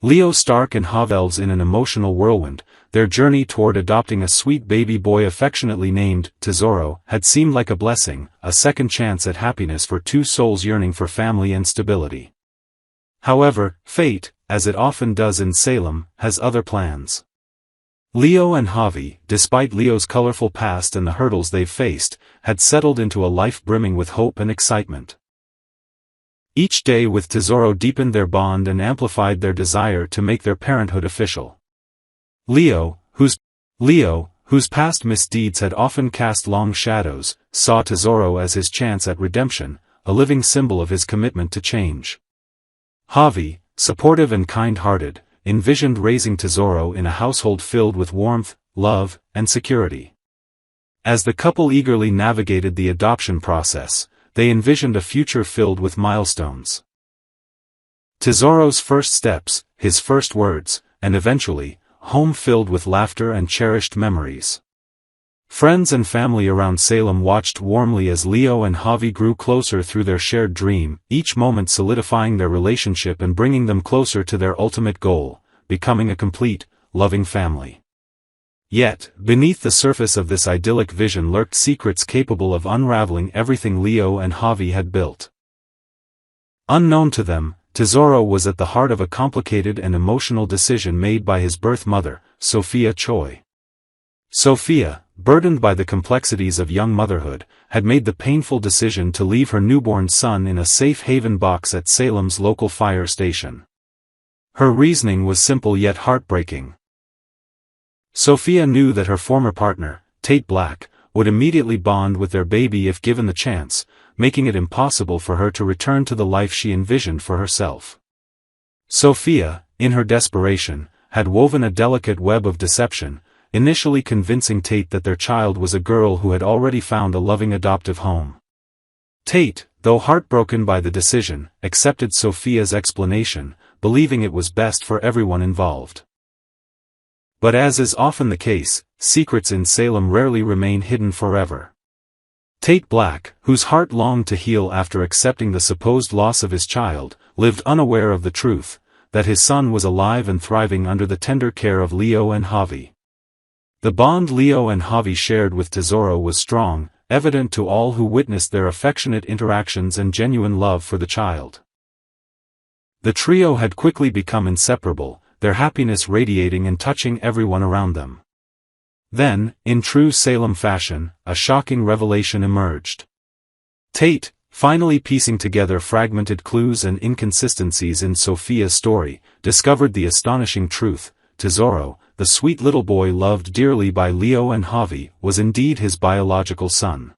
Leo Stark and Havel's in an emotional whirlwind. Their journey toward adopting a sweet baby boy affectionately named Tesoro had seemed like a blessing, a second chance at happiness for two souls yearning for family and stability. However, fate, as it often does in Salem, has other plans. Leo and Javi, despite Leo's colorful past and the hurdles they've faced, had settled into a life brimming with hope and excitement. Each day with Tesoro deepened their bond and amplified their desire to make their parenthood official. Leo, whose past misdeeds had often cast long shadows, saw Tesoro as his chance at redemption, a living symbol of his commitment to change. Javi, supportive and kind-hearted, envisioned raising Tesoro in a household filled with warmth, love, and security. As the couple eagerly navigated the adoption process, they envisioned a future filled with milestones. Tesoro's first steps, his first words, and eventually, home filled with laughter and cherished memories. Friends and family around Salem watched warmly as Leo and Javi grew closer through their shared dream, each moment solidifying their relationship and bringing them closer to their ultimate goal, becoming a complete, loving family. Yet, beneath the surface of this idyllic vision lurked secrets capable of unraveling everything Leo and Javi had built. Unknown to them, Tesoro was at the heart of a complicated and emotional decision made by his birth mother, Sophia Choi. Sophia, burdened by the complexities of young motherhood, had made the painful decision to leave her newborn son in a safe haven box at Salem's local fire station. Her reasoning was simple yet heartbreaking. Sophia knew that her former partner, Tate Black, would immediately bond with their baby if given the chance, making it impossible for her to return to the life she envisioned for herself. Sophia, in her desperation, had woven a delicate web of deception, initially convincing Tate that their child was a girl who had already found a loving adoptive home. Tate, though heartbroken by the decision, accepted Sophia's explanation, believing it was best for everyone involved. But as is often the case, secrets in Salem rarely remain hidden forever. Tate Black, whose heart longed to heal after accepting the supposed loss of his child, lived unaware of the truth, that his son was alive and thriving under the tender care of Leo and Javi. The bond Leo and Javi shared with Tesoro was strong, evident to all who witnessed their affectionate interactions and genuine love for the child. The trio had quickly become inseparable, their happiness radiating and touching everyone around them. Then, in true Salem fashion, a shocking revelation emerged. Tate, finally piecing together fragmented clues and inconsistencies in Sophia's story, discovered the astonishing truth: Tesoro, the sweet little boy loved dearly by Leo and Javi, was indeed his biological son.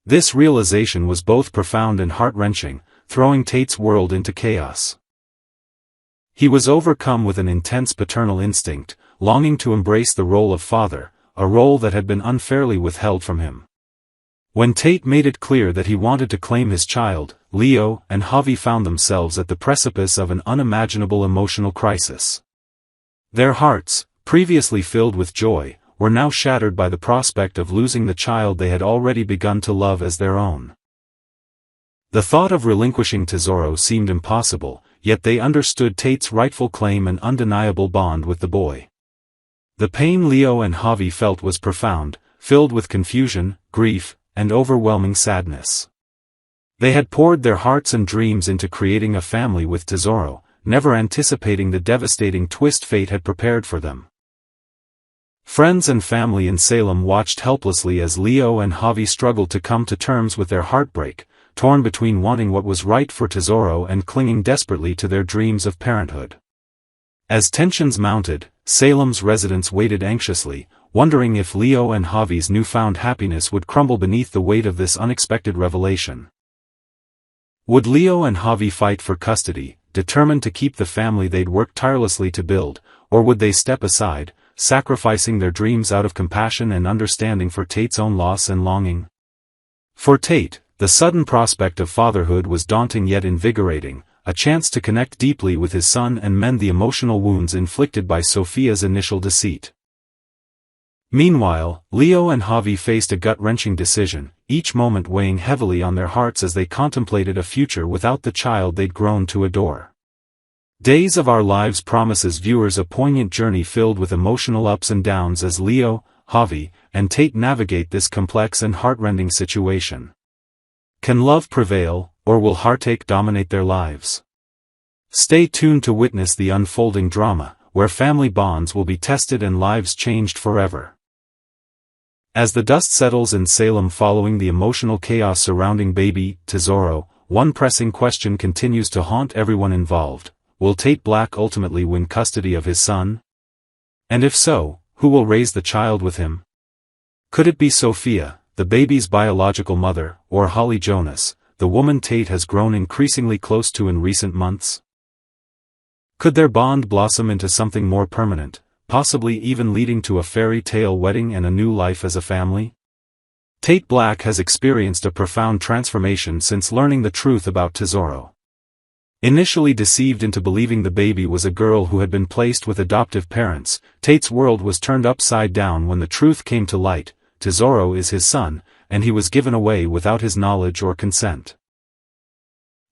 This realization was both profound and heart-wrenching, throwing Tate's world into chaos. He was overcome with an intense paternal instinct, longing to embrace the role of father, a role that had been unfairly withheld from him. When Tate made it clear that he wanted to claim his child, Leo and Javi found themselves at the precipice of an unimaginable emotional crisis. Their hearts, previously filled with joy, were now shattered by the prospect of losing the child they had already begun to love as their own. The thought of relinquishing Tesoro seemed impossible, yet they understood Tate's rightful claim and undeniable bond with the boy. The pain Leo and Javi felt was profound, filled with confusion, grief, and overwhelming sadness. They had poured their hearts and dreams into creating a family with Tesoro, never anticipating the devastating twist fate had prepared for them. Friends and family in Salem watched helplessly as Leo and Javi struggled to come to terms with their heartbreak, torn between wanting what was right for Tesoro and clinging desperately to their dreams of parenthood. As tensions mounted, Salem's residents waited anxiously, wondering if Leo and Javi's newfound happiness would crumble beneath the weight of this unexpected revelation. Would Leo and Javi fight for custody, determined to keep the family they'd worked tirelessly to build, or would they step aside, sacrificing their dreams out of compassion and understanding for Tate's own loss and longing? For Tate, the sudden prospect of fatherhood was daunting yet invigorating, a chance to connect deeply with his son and mend the emotional wounds inflicted by Sophia's initial deceit. Meanwhile, Leo and Javi faced a gut-wrenching decision, each moment weighing heavily on their hearts as they contemplated a future without the child they'd grown to adore. Days of Our Lives promises viewers a poignant journey filled with emotional ups and downs as Leo, Javi, and Tate navigate this complex and heartrending situation. Can love prevail, or will heartache dominate their lives? Stay tuned to witness the unfolding drama, where family bonds will be tested and lives changed forever. As the dust settles in Salem following the emotional chaos surrounding baby Tesoro, one pressing question continues to haunt everyone involved. Will Tate Black ultimately win custody of his son? And if so, who will raise the child with him? Could it be Sophia, the baby's biological mother, or Holly Jonas, the woman Tate has grown increasingly close to in recent months? Could their bond blossom into something more permanent, possibly even leading to a fairy tale wedding and a new life as a family? Tate Black has experienced a profound transformation since learning the truth about Tesoro. Initially deceived into believing the baby was a girl who had been placed with adoptive parents, Tate's world was turned upside down when the truth came to light. Tesoro is his son, and he was given away without his knowledge or consent.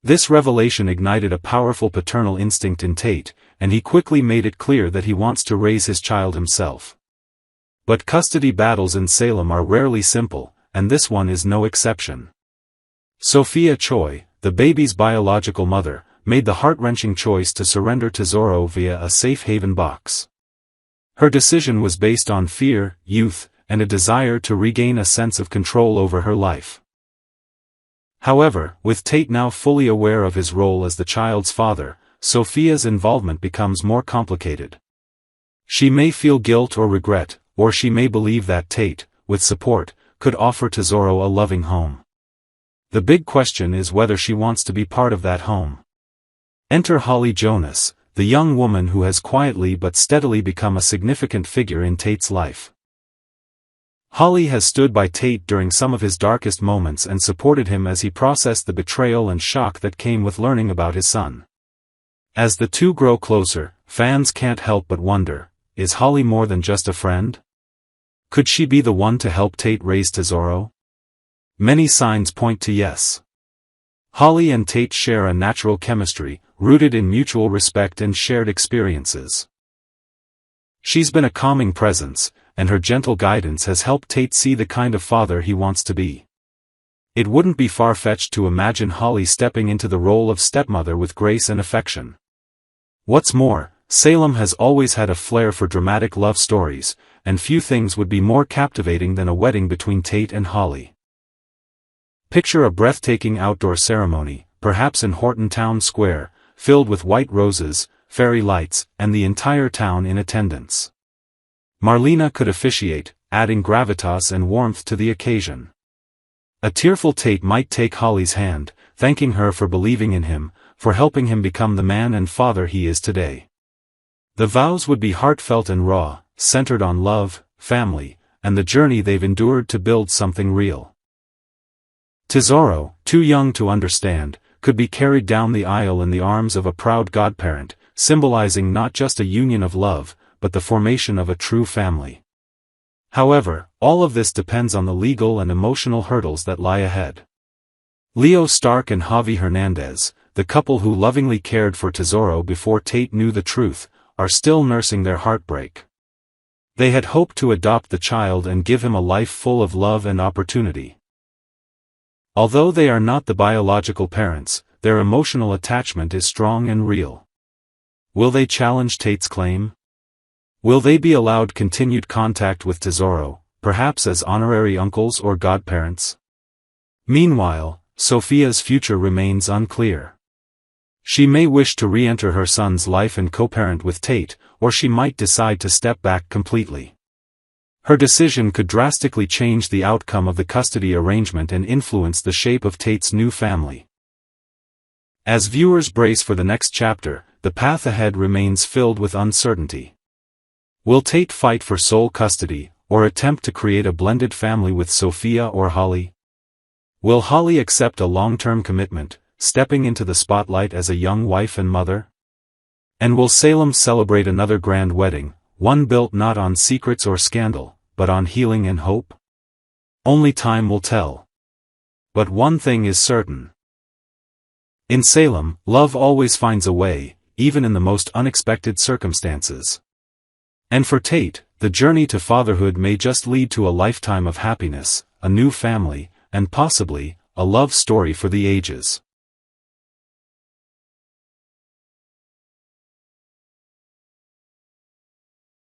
This revelation ignited a powerful paternal instinct in Tate, and he quickly made it clear that he wants to raise his child himself. But custody battles in Salem are rarely simple, and this one is no exception. Sophia Choi, the baby's biological mother, made the heart-wrenching choice to surrender Tesoro via a safe haven box. Her decision was based on fear, youth, and a desire to regain a sense of control over her life. However, with Tate now fully aware of his role as the child's father, Sophia's involvement becomes more complicated. She may feel guilt or regret, or she may believe that Tate, with support, could offer Tesoro a loving home. The big question is whether she wants to be part of that home. Enter Holly Jonas, the young woman who has quietly but steadily become a significant figure in Tate's life. Holly has stood by Tate during some of his darkest moments and supported him as he processed the betrayal and shock that came with learning about his son. As the two grow closer, fans can't help but wonder, is Holly more than just a friend? Could she be the one to help Tate raise Tesoro? Many signs point to yes. Holly and Tate share a natural chemistry, rooted in mutual respect and shared experiences. She's been a calming presence, and her gentle guidance has helped Tate see the kind of father he wants to be. It wouldn't be far-fetched to imagine Holly stepping into the role of stepmother with grace and affection. What's more, Salem has always had a flair for dramatic love stories, and few things would be more captivating than a wedding between Tate and Holly. Picture a breathtaking outdoor ceremony, perhaps in Horton Town Square, filled with white roses, fairy lights, and the entire town in attendance. Marlena could officiate, adding gravitas and warmth to the occasion. A tearful Tate might take Holly's hand, thanking her for believing in him, for helping him become the man and father he is today. The vows would be heartfelt and raw, centered on love, family, and the journey they've endured to build something real. Tesoro, too young to understand, could be carried down the aisle in the arms of a proud godparent, symbolizing not just a union of love, but the formation of a true family. However, all of this depends on the legal and emotional hurdles that lie ahead. Leo Stark and Javi Hernandez, the couple who lovingly cared for Tesoro before Tate knew the truth, are still nursing their heartbreak. They had hoped to adopt the child and give him a life full of love and opportunity. Although they are not the biological parents, their emotional attachment is strong and real. Will they challenge Tate's claim? Will they be allowed continued contact with Tesoro, perhaps as honorary uncles or godparents? Meanwhile, Sophia's future remains unclear. She may wish to re-enter her son's life and co-parent with Tate, or she might decide to step back completely. Her decision could drastically change the outcome of the custody arrangement and influence the shape of Tate's new family. As viewers brace for the next chapter, the path ahead remains filled with uncertainty. Will Tate fight for sole custody, or attempt to create a blended family with Sophia or Holly? Will Holly accept a long-term commitment, stepping into the spotlight as a young wife and mother? And will Salem celebrate another grand wedding, one built not on secrets or scandal, but on healing and hope? Only time will tell. But one thing is certain. In Salem, love always finds a way, even in the most unexpected circumstances. And for Tate, the journey to fatherhood may just lead to a lifetime of happiness, a new family, and possibly, a love story for the ages.